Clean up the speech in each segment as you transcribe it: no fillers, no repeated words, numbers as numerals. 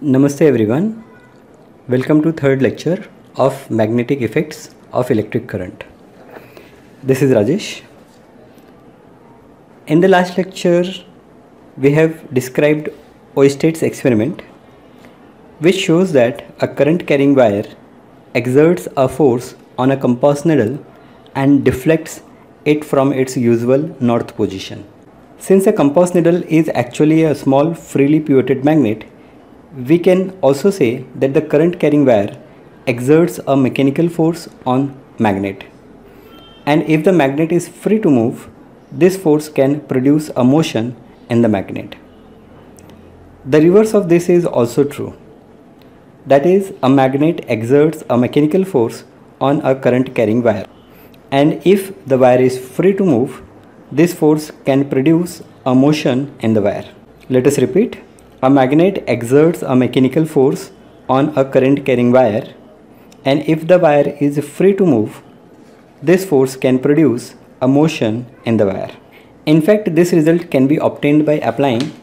Namaste everyone. Welcome to third lecture of magnetic effects of electric current. This is Rajesh. In the last lecture we have described Oersted's experiment, which shows that a current carrying wire exerts a force on a compass needle and deflects it from its usual north position. Since a compass needle is actually a small freely pivoted magnet, we can also say that the current carrying wire exerts a mechanical force on magnet, and if the magnet is free to move, this force can produce a motion in the magnet. The reverse of this is also true. That is, a magnet exerts a mechanical force on a current carrying wire, and if the wire is free to move, this force can produce a motion in the wire. Let us repeat. A magnet exerts a mechanical force on a current carrying wire, and if the wire is free to move, this force can produce a motion in the wire. In fact, this result can be obtained by applying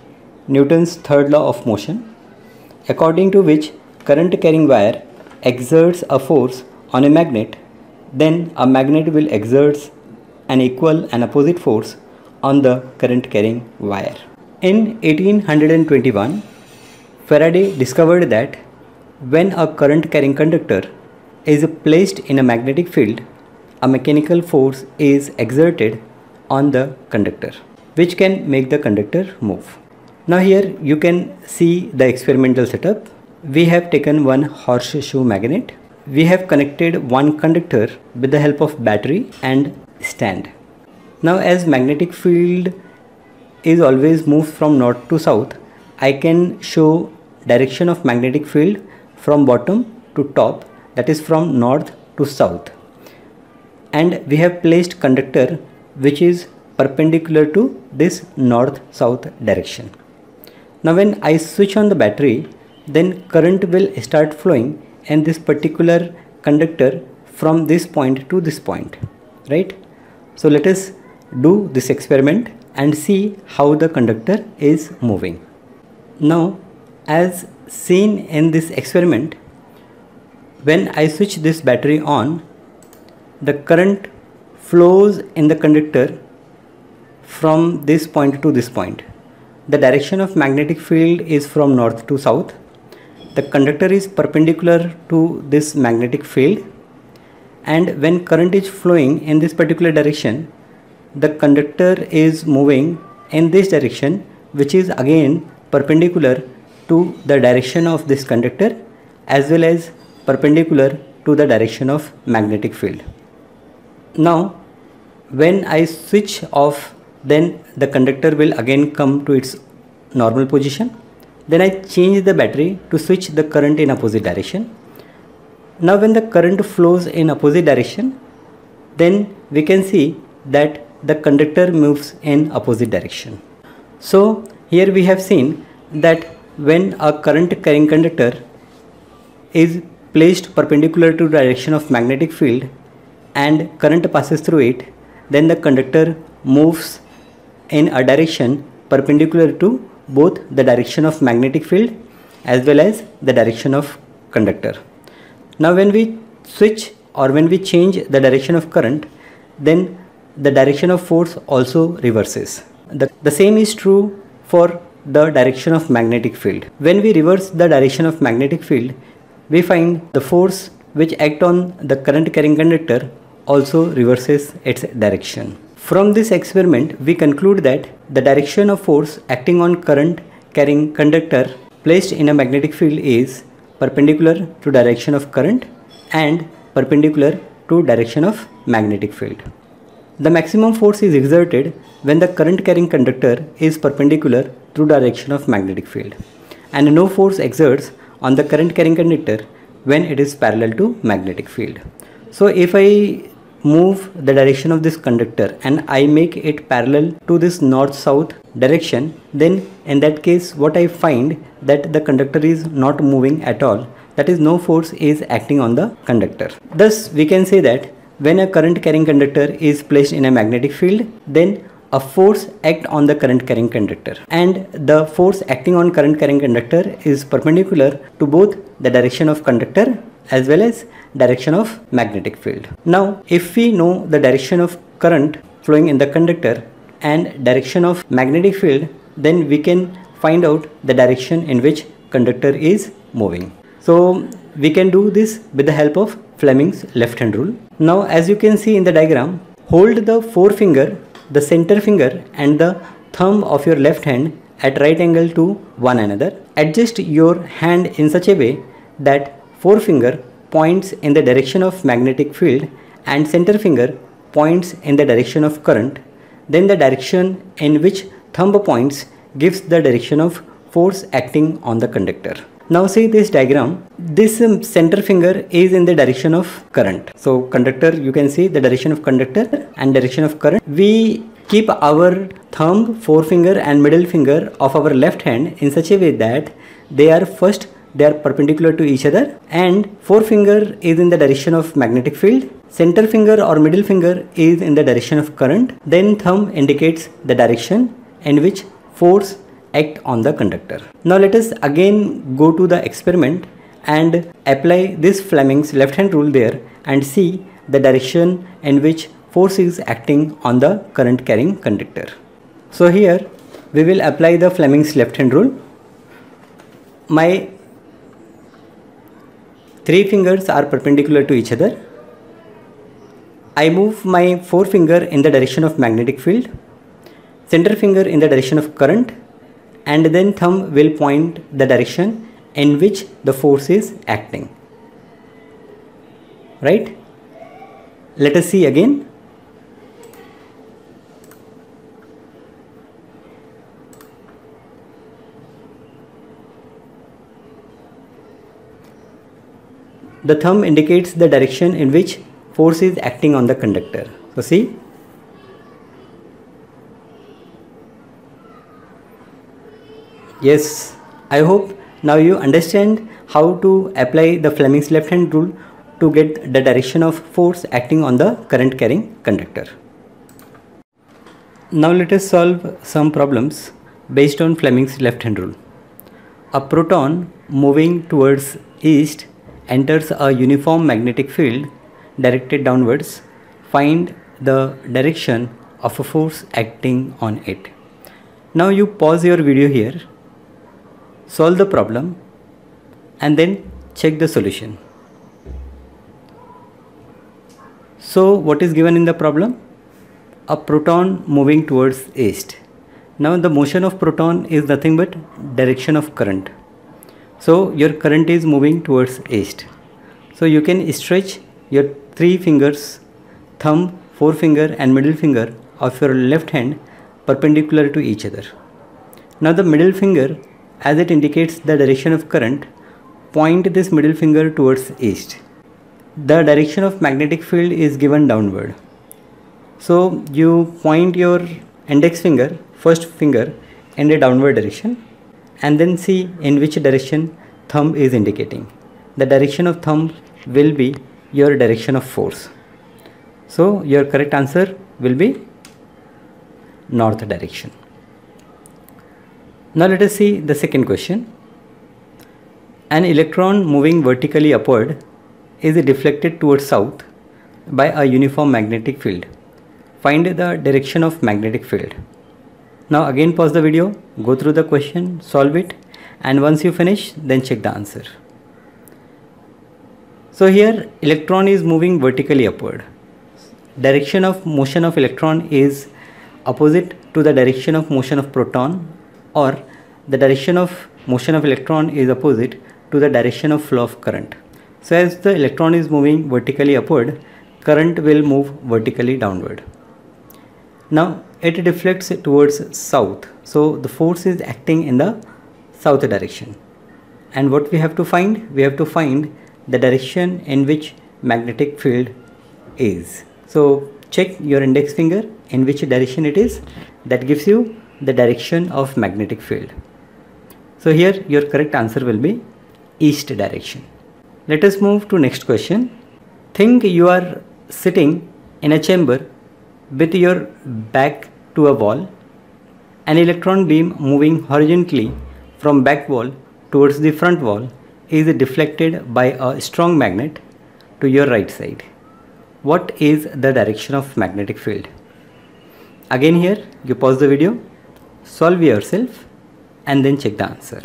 Newton's third law of motion, according to which current carrying wire exerts a force on a magnet, then a magnet will exert an equal and opposite force on the current carrying wire. In 1821, Faraday discovered that when a current carrying conductor is placed in a magnetic field, a mechanical force is exerted on the conductor, which can make the conductor move. Now here you can see the experimental setup. We have taken one horseshoe magnet. We have connected one conductor with the help of battery and stand. Now as magnetic field is always moves from north to south, I can show direction of magnetic field from bottom to top, that is from north to south. And we have placed conductor which is perpendicular to this north-south direction. Now when I switch on the battery, then current will start flowing in this particular conductor from this point to this point, right? So let us do this experiment and see how the conductor is moving. Now, as seen in this experiment, when I switch this battery on, the current flows in the conductor from this point to this point. The direction of magnetic field is from north to south. The conductor is perpendicular to this magnetic field, and when current is flowing in this particular direction, the conductor is moving in this direction, which is again perpendicular to the direction of this conductor as well as perpendicular to the direction of magnetic field. Now when I switch off, then the conductor will again come to its normal position. Then I change the battery to switch the current in opposite direction. Now when the current flows in opposite direction, then we can see that the conductor moves in opposite direction. So here we have seen that when a current carrying conductor is placed perpendicular to the direction of magnetic field and current passes through it, then the conductor moves in a direction perpendicular to both the direction of magnetic field as well as the direction of conductor. Now when we switch or when we change the direction of current, then the direction of force also reverses. The same is true for the direction of magnetic field. When we reverse the direction of magnetic field, we find the force which acts on the current carrying conductor also reverses its direction. From this experiment, we conclude that the direction of force acting on current carrying conductor placed in a magnetic field is perpendicular to direction of current and perpendicular to direction of magnetic field. The maximum force is exerted when the current carrying conductor is perpendicular to direction of magnetic field, and no force exerts on the current carrying conductor when it is parallel to magnetic field. So if I move the direction of this conductor and I make it parallel to this north-south direction, then in that case what I find that the conductor is not moving at all, that is no force is acting on the conductor. Thus we can say that when a current carrying conductor is placed in a magnetic field, then a force act on the current carrying conductor, and the force acting on current carrying conductor is perpendicular to both the direction of conductor as well as direction of magnetic field. Now if we know the direction of current flowing in the conductor and direction of magnetic field, then we can find out the direction in which conductor is moving. So we can do this with the help of Fleming's left hand rule. Now as you can see in the diagram, hold the forefinger, the center finger and the thumb of your left hand at right angle to one another. Adjust your hand in such a way that forefinger points in the direction of magnetic field and center finger points in the direction of current. Then the direction in which thumb points gives the direction of force acting on the conductor. Now see this diagram, this center finger is in the direction of current. So conductor, you can see the direction of conductor and direction of current. We keep our thumb, forefinger and middle finger of our left hand in such a way that they are perpendicular to each other, and forefinger is in the direction of magnetic field, center finger or middle finger is in the direction of current, then thumb indicates the direction in which force act on the conductor. Now let us again go to the experiment and apply this Fleming's left hand rule there and see the direction in which force is acting on the current carrying conductor. So here we will apply the Fleming's left hand rule. My three fingers are perpendicular to each other. I move my forefinger in the direction of magnetic field, center finger in the direction of current, and then thumb will point the direction in which the force is acting. Right? Let us see again. The thumb indicates the direction in which force is acting on the conductor. So see, yes, I hope now you understand how to apply the Fleming's left hand rule to get the direction of force acting on the current carrying conductor. Now let us solve some problems based on Fleming's left hand rule. A proton moving towards east enters a uniform magnetic field directed downwards. Find the direction of a force acting on it. Now you pause your video here, solve the problem and then check the solution. So what is given in the problem? A proton moving towards east. Now the motion of proton is nothing but direction of current. So your current is moving towards east. So you can stretch your three fingers, thumb, forefinger and middle finger of your left hand perpendicular to each other. Now the middle finger, as it indicates the direction of current, point this middle finger towards east. The direction of magnetic field is given downward. So you point your index finger, first finger, in a downward direction and then see in which direction thumb is indicating. The direction of thumb will be your direction of force. So your correct answer will be north direction. Now let us see the second question. An electron moving vertically upward is deflected towards south by a uniform magnetic field. Find the direction of magnetic field. Now again pause the video, go through the question, solve it, and once you finish, then check the answer. So here electron is moving vertically upward. Direction of motion of electron is opposite to the direction of motion of proton, or the direction of motion of electron is opposite to the direction of flow of current. So as the electron is moving vertically upward, current will move vertically downward. Now it deflects towards south. So the force is acting in the south direction. And what we have to find? We have to find the direction in which magnetic field is. So check your index finger in which direction it is. That gives you the direction of magnetic field. So here your correct answer will be east direction. Let us move to next question. Think you are sitting in a chamber with your back to a wall, an electron beam moving horizontally from back wall towards the front wall is deflected by a strong magnet to your right side. What is the direction of magnetic field? Again here, you pause the video, solve yourself and then check the answer.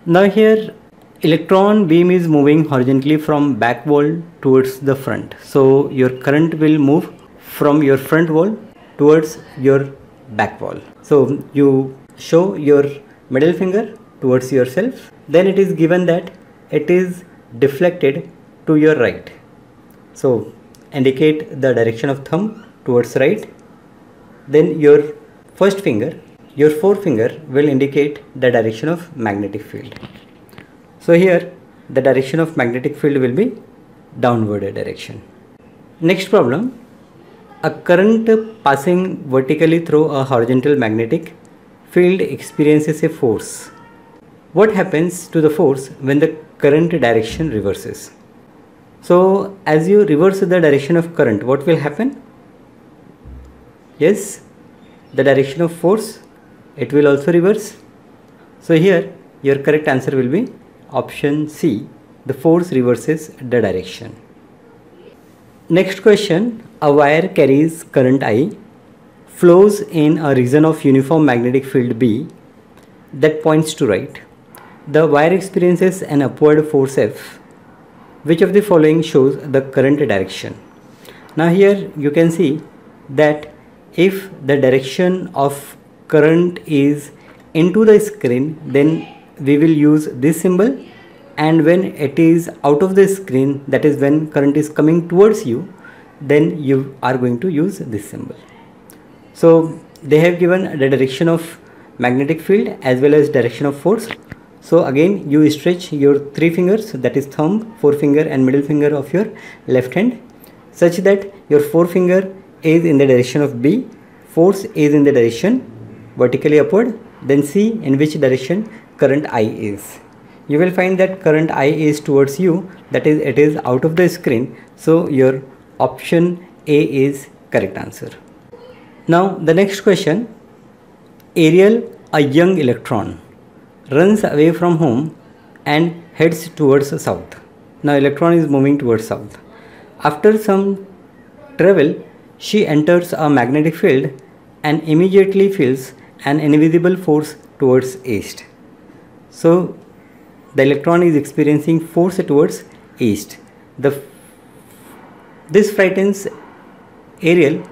Now here, electron beam is moving horizontally from back wall towards the front. So your current will move from your front wall towards your back wall. So you show your middle finger towards yourself. Then it is given that it is deflected to your right. So indicate the direction of thumb towards right. Then your first finger, your forefinger will indicate the direction of magnetic field. So here the direction of magnetic field will be downward direction. Next problem. A current passing vertically through a horizontal magnetic field experiences a force. What happens to the force when the current direction reverses? So as you reverse the direction of current, what will happen? Yes, the direction of force, it will also reverse. So here your correct answer will be option C. The force reverses the direction. Next question. A wire carries current I, flows in a region of uniform magnetic field B that points to right. The wire experiences an upward force F. Which of the following shows the current direction? Now here you can see that if the direction of current is into the screen, then we will use this symbol, and when it is out of the screen, that is when current is coming towards you, then you are going to use this symbol. So they have given the direction of magnetic field as well as direction of force. So again you stretch your three fingers, that is thumb, forefinger and middle finger of your left hand, such that your forefinger is in the direction of B, force is in the direction vertically upward, then see in which direction current I is. You will find that current I is towards you, that is it is out of the screen. So your option A is correct answer. Now the next question. Ariel, a young electron, runs away from home and heads towards south. Now electron is moving towards south. After some travel, she enters a magnetic field and immediately feels an invisible force towards east. So the electron is experiencing force towards east. This frightens Ariel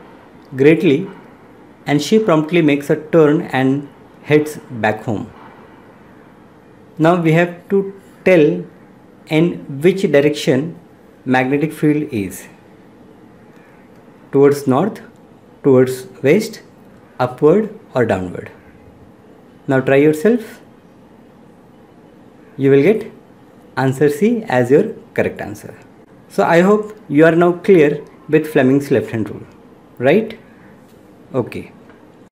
greatly and she promptly makes a turn and heads back home. Now we have to tell in which direction magnetic field is. Towards north, towards west, upward or downward. Now try yourself. You will get answer C as your correct answer. So I hope you are now clear with Fleming's left hand rule, right? Okay.